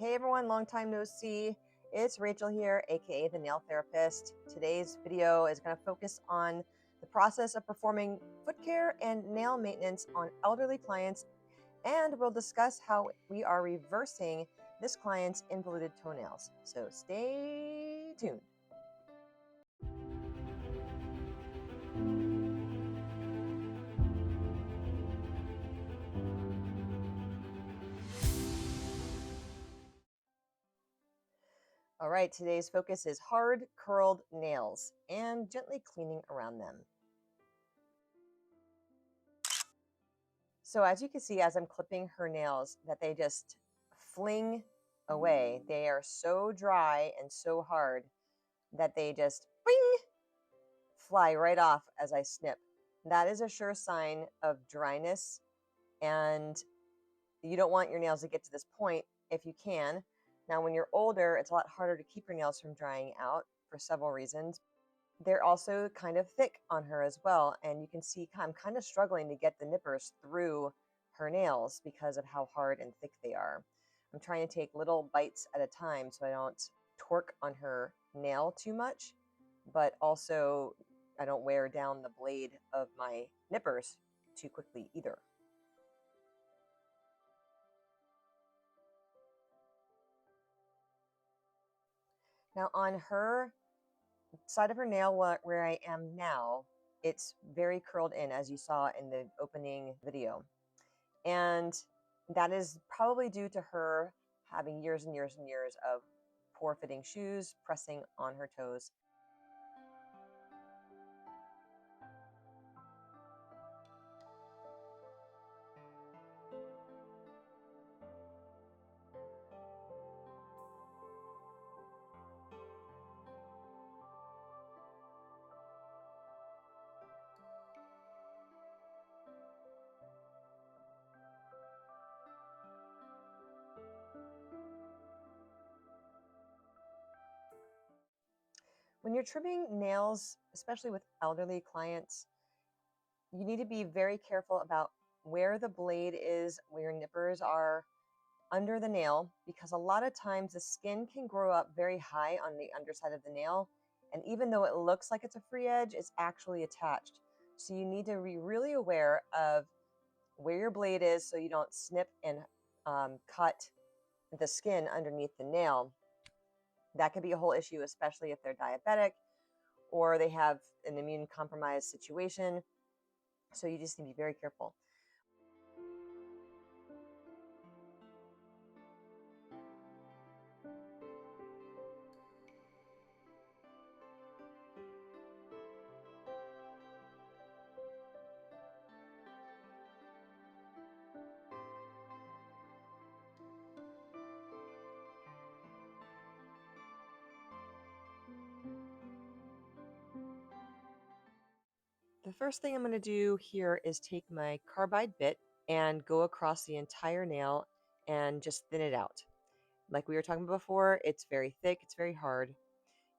Hey everyone, long time no see. It's Rachel here, aka the nail therapist. Today's video is going to focus on the process of performing foot care and nail maintenance on elderly clients, and we'll discuss how we are reversing this client's involuted toenails. So stay tuned. All right, today's focus is hard curled nails and gently cleaning around them. So as you can see, as I'm clipping her nails, that they just fling away. They are so dry and so hard that they just bing, fly right off as I snip. That is a sure sign of dryness, and you don't want your nails to get to this point if you can. Now, when you're older, it's a lot harder to keep your nails from drying out for several reasons. They're also kind of thick on her as well, and you can see I'm kind of struggling to get the nippers through her nails because of how hard and thick they are. I'm trying to take little bites at a time so I don't torque on her nail too much, but also I don't wear down the blade of my nippers too quickly either. Now on her side of her nail where I am now, it's very curled in, as you saw in the opening video. And that is probably due to her having years and years and years of poor fitting shoes pressing on her toes. When you're trimming nails, especially with elderly clients, you need to be very careful about where the blade is, where your nippers are under the nail, because a lot of times the skin can grow up very high on the underside of the nail. And even though it looks like it's a free edge, it's actually attached. So you need to be really aware of where your blade is so you don't snip and cut the skin underneath the nail. That could be a whole issue, especially if they're diabetic or they have an immune compromised situation. So you just need to be very careful. The first thing I'm going to do here is take my carbide bit and go across the entire nail and just thin it out. Like we were talking about before, it's very thick, it's very hard.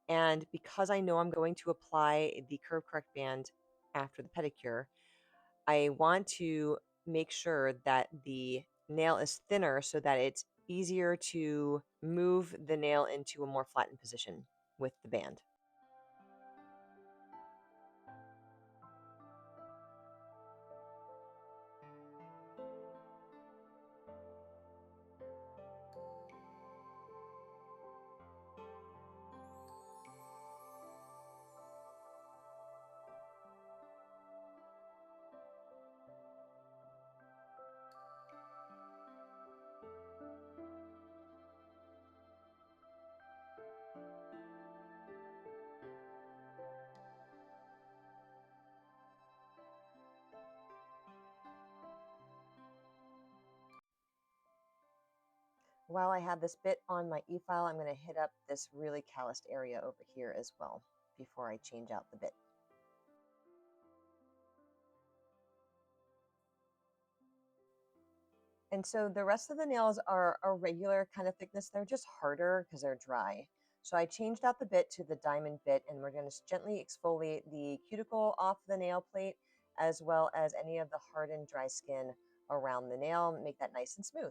And because I know I'm going to apply the Curve Correct band after the pedicure, I want to make sure that the nail is thinner so that it's easier to move the nail into a more flattened position with the band. While I have this bit on my e-file, I'm going to hit up this really calloused area over here as well before I change out the bit. And so the rest of the nails are a regular kind of thickness. They're just harder because they're dry. So I changed out the bit to the diamond bit, and we're going to gently exfoliate the cuticle off the nail plate, as well as any of the hardened dry skin around the nail, make that nice and smooth.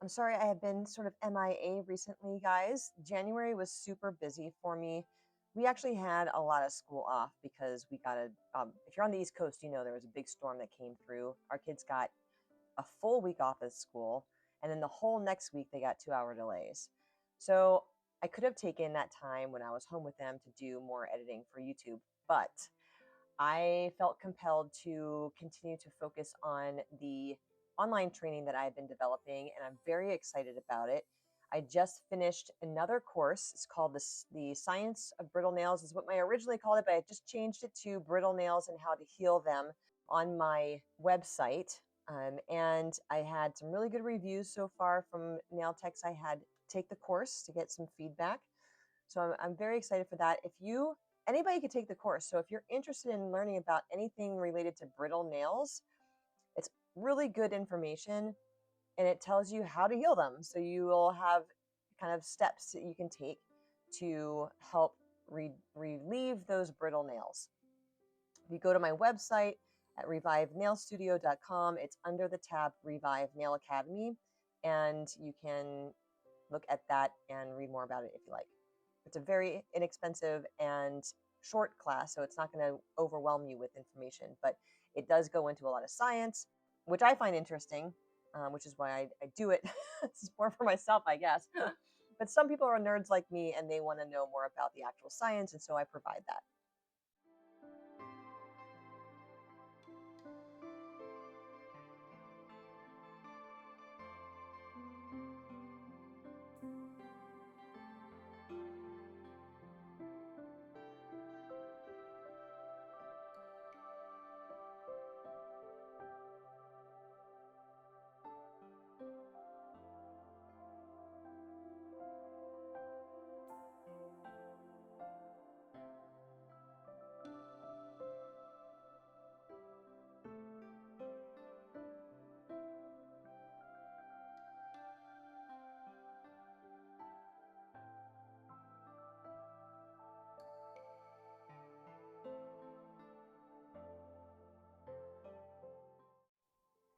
I'm sorry I have been sort of MIA recently, guys. January was super busy for me. We actually had a lot of school off because we got if you're on the East Coast, you know there was a big storm that came through. Our kids got a full week off of school, and then the whole next week they got 2-hour delays. So I could have taken that time when I was home with them to do more editing for YouTube, but I felt compelled to continue to focus on the online training that I've been developing, and I'm very excited about it. I just finished another course. It's called the Science of Brittle Nails, is what I originally called it, but I just changed it to Brittle Nails and How to Heal Them on my website. And I had some really good reviews so far from nail techs I had take the course to get some feedback. So I'm very excited for that. Anybody could take the course. So if you're interested in learning about anything related to brittle nails, it's really good information and it tells you how to heal them. So you will have kind of steps that you can take to help relieve those brittle nails. If you go to my website at revivenailstudio.com, it's under the tab Revive Nail Academy, and you can look at that and read more about it if you like. It's a very inexpensive and short class, so it's not going to overwhelm you with information, but it does go into a lot of science, which I find interesting, which is why I do it. It's more for myself, I guess. But some people are nerds like me and they want to know more about the actual science, and so I provide that.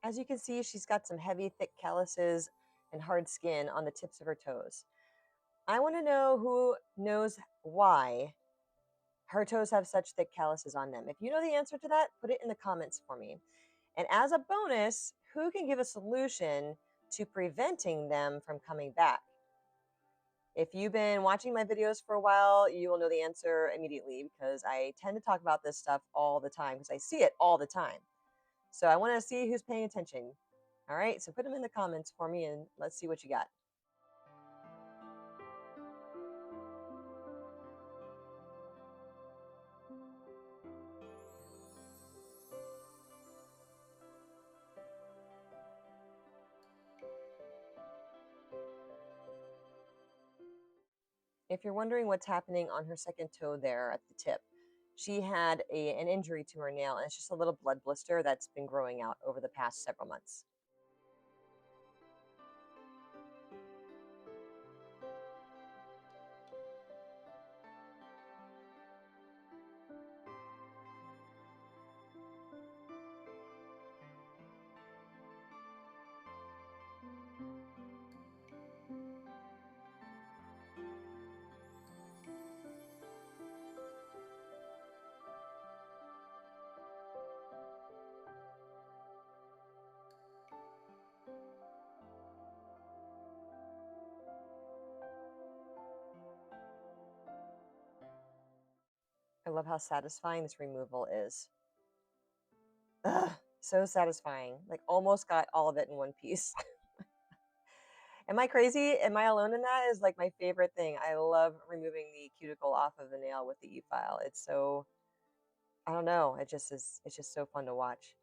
As you can see, she's got some heavy, thick calluses and hard skin on the tips of her toes. I want to know who knows why her toes have such thick calluses on them. If you know the answer to that, put it in the comments for me. And as a bonus, who can give a solution to preventing them from coming back? If you've been watching my videos for a while, you will know the answer immediately because I tend to talk about this stuff all the time because I see it all the time. So I want to see who's paying attention. All right, so put them in the comments for me and let's see what you got. If you're wondering what's happening on her second toe there at the tip, she had an injury to her nail, and it's just a little blood blister that's been growing out over the past several months. I love how satisfying this removal is. Ugh, so satisfying. Like almost got all of it in one piece. Am I crazy? Am I alone in that? Is like my favorite thing. I love removing the cuticle off of the nail with the e-file. It's so, I don't know. It's just so fun to watch.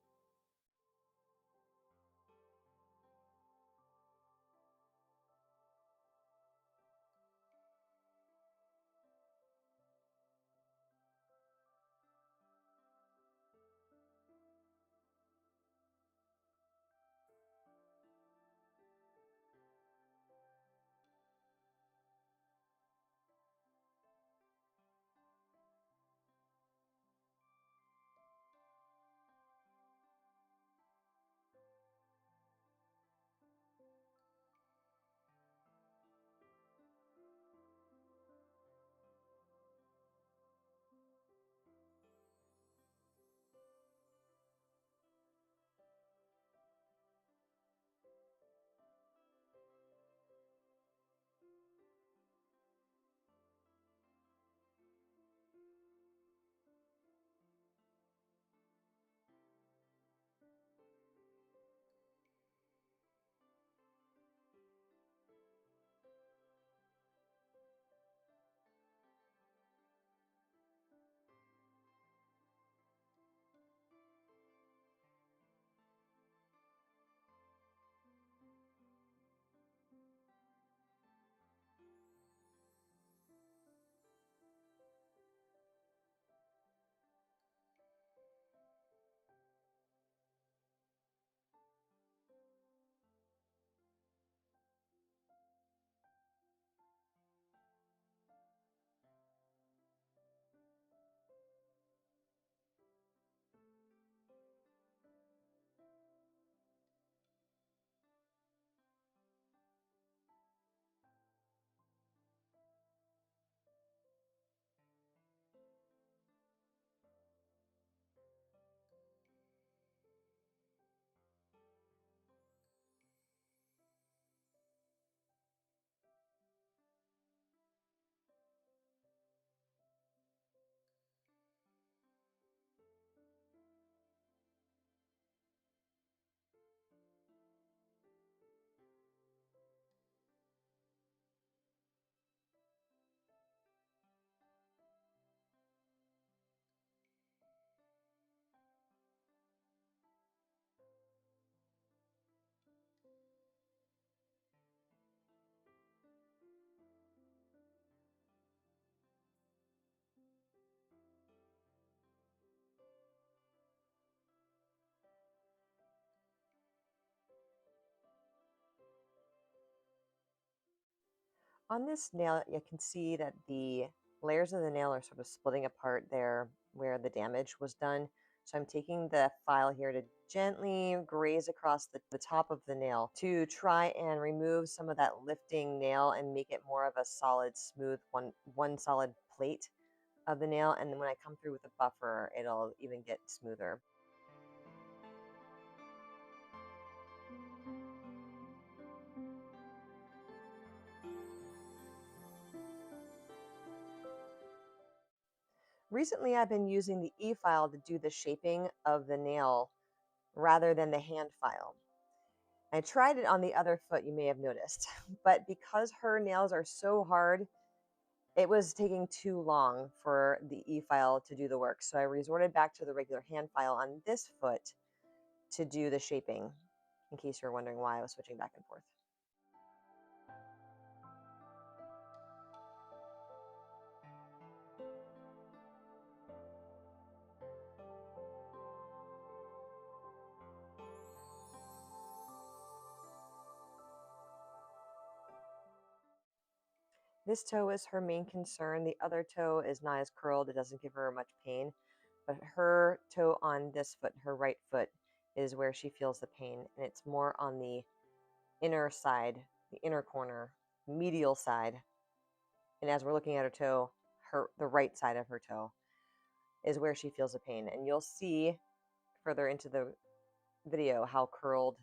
On this nail, you can see that the layers of the nail are sort of splitting apart there where the damage was done. So I'm taking the file here to gently graze across the top of the nail to try and remove some of that lifting nail and make it more of a solid, smooth one solid plate of the nail. And then when I come through with a buffer, it'll even get smoother. Recently, I've been using the e-file to do the shaping of the nail rather than the hand file. I tried it on the other foot, you may have noticed, but because her nails are so hard, it was taking too long for the e-file to do the work. So I resorted back to the regular hand file on this foot to do the shaping, in case you're wondering why I was switching back and forth. This toe is her main concern. The other toe is not as curled. It doesn't give her much pain. But her toe on this foot, her right foot, is where she feels the pain. And it's more on the inner side, the inner corner, medial side. And as we're looking at her toe, the right side of her toe is where she feels the pain. And you'll see further into the video how curled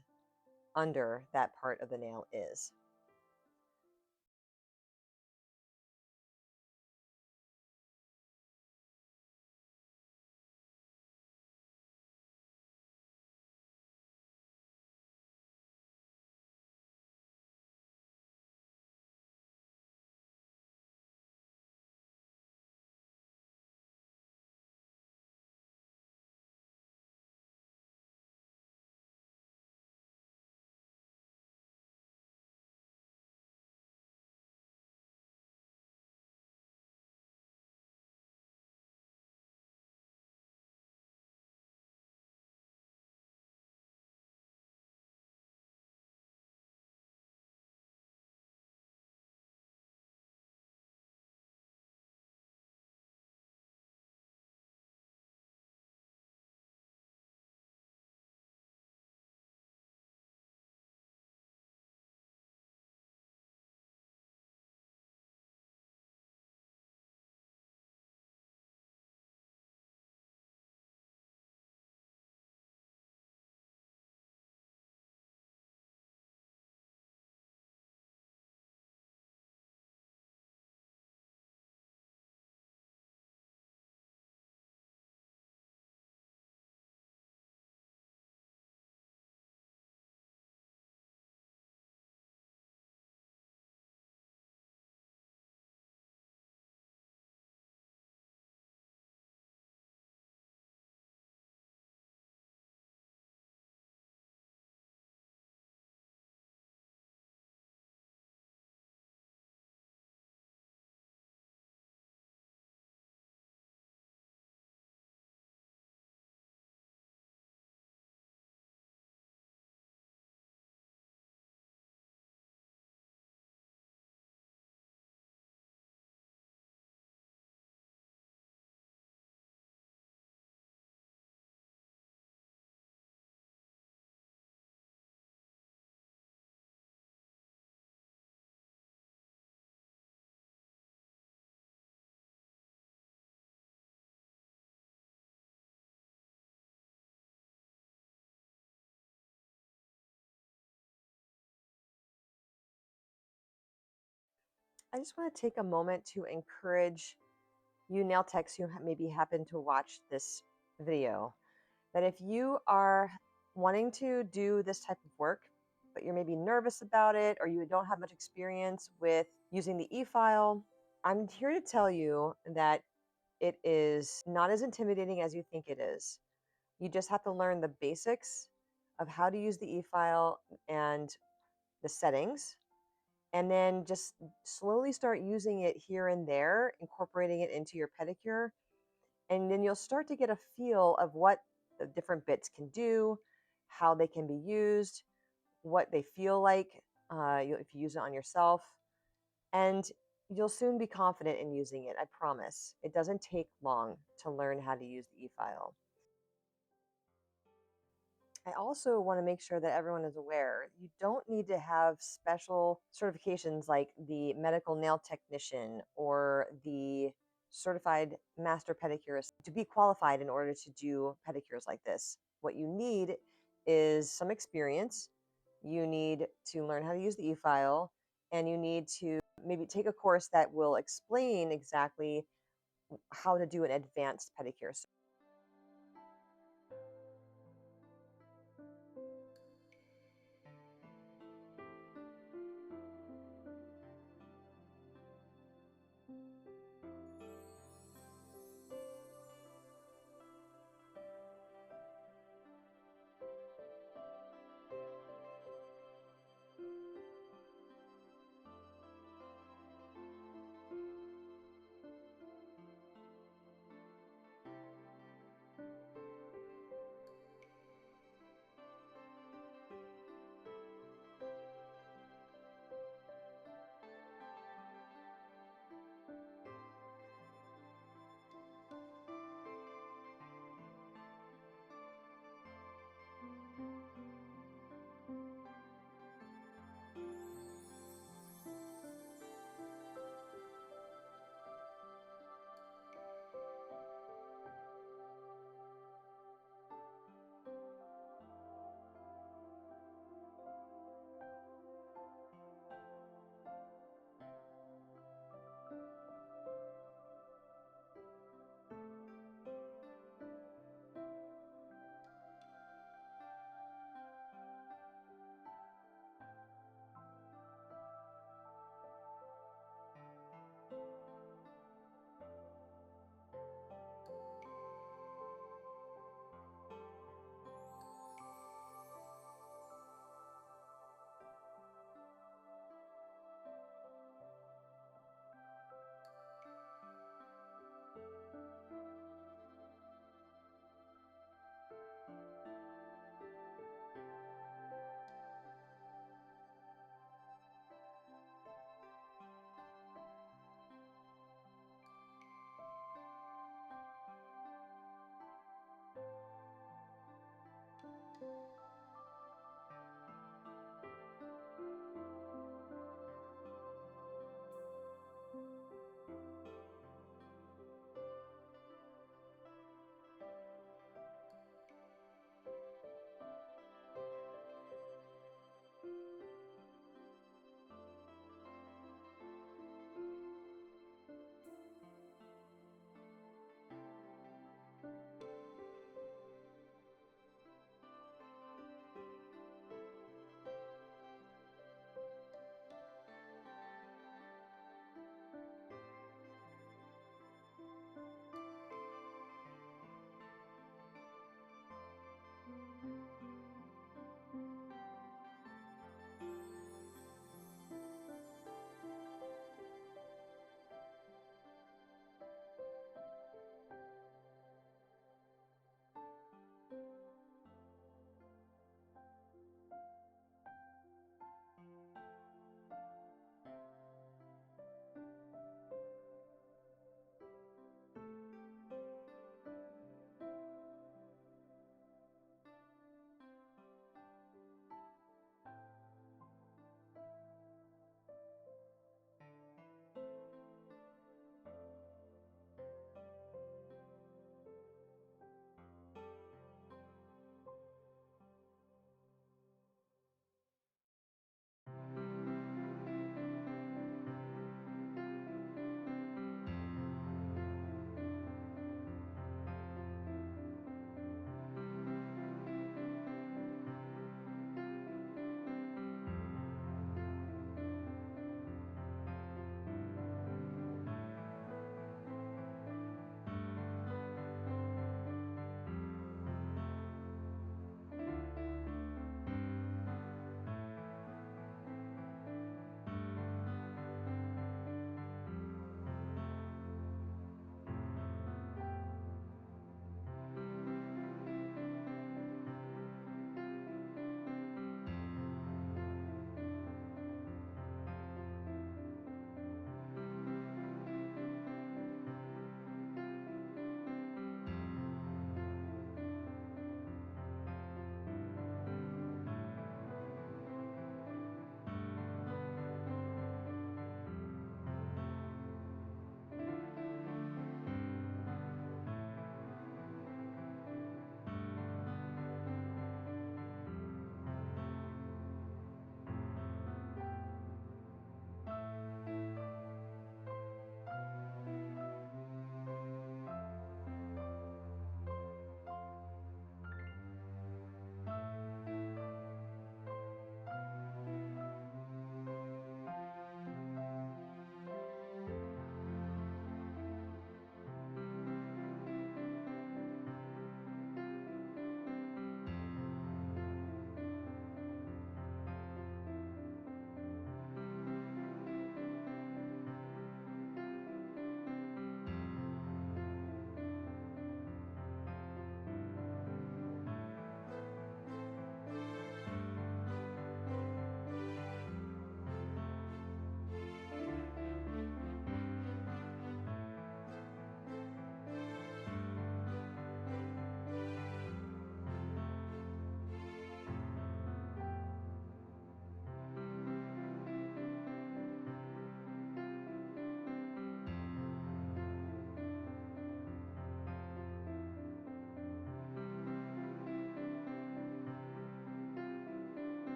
under that part of the nail is. I just want to take a moment to encourage you nail techs who maybe happen to watch this video that if you are wanting to do this type of work, but you're maybe nervous about it or you don't have much experience with using the e-file, I'm here to tell you that it is not as intimidating as you think it is. You just have to learn the basics of how to use the e-file and the settings, and then just slowly start using it here and there, incorporating it into your pedicure. And then you'll start to get a feel of what the different bits can do, how they can be used, what they feel like if you use it on yourself. And you'll soon be confident in using it, I promise. It doesn't take long to learn how to use the e-file. I also want to make sure that everyone is aware you don't need to have special certifications like the medical nail technician or the certified master pedicurist to be qualified in order to do pedicures like this. What you need is some experience. You need to learn how to use the e-file, and you need to maybe take a course that will explain exactly how to do an advanced pedicure.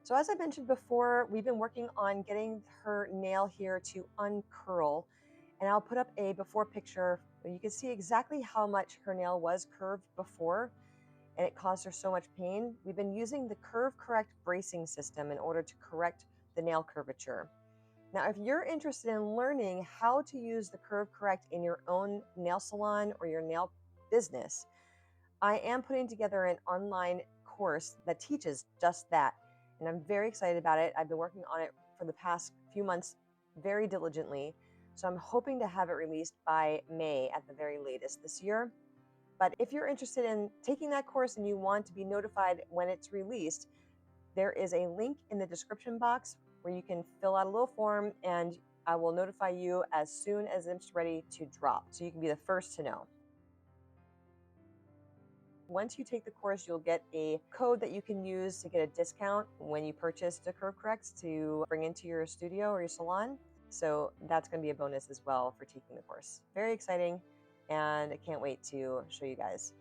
So as I mentioned before, we've been working on getting her nail here to uncurl, and I'll put up a before picture where you can see exactly how much her nail was curved before, and it caused her so much pain. We've been using the Curve Correct bracing system in order to correct the nail curvature. Now, if you're interested in learning how to use the Curve Correct in your own nail salon or your nail business, I am putting together an online course that teaches just that. And I'm very excited about it. I've been working on it for the past few months very diligently. So I'm hoping to have it released by May at the very latest this year. But if you're interested in taking that course and you want to be notified when it's released, there is a link in the description box where you can fill out a little form, and I will notify you as soon as it's ready to drop, so you can be the first to know. Once you take the course, you'll get a code that you can use to get a discount when you purchase the Curve Corrects to bring into your studio or your salon. So that's going to be a bonus as well for taking the course. Very exciting, and I can't wait to show you guys.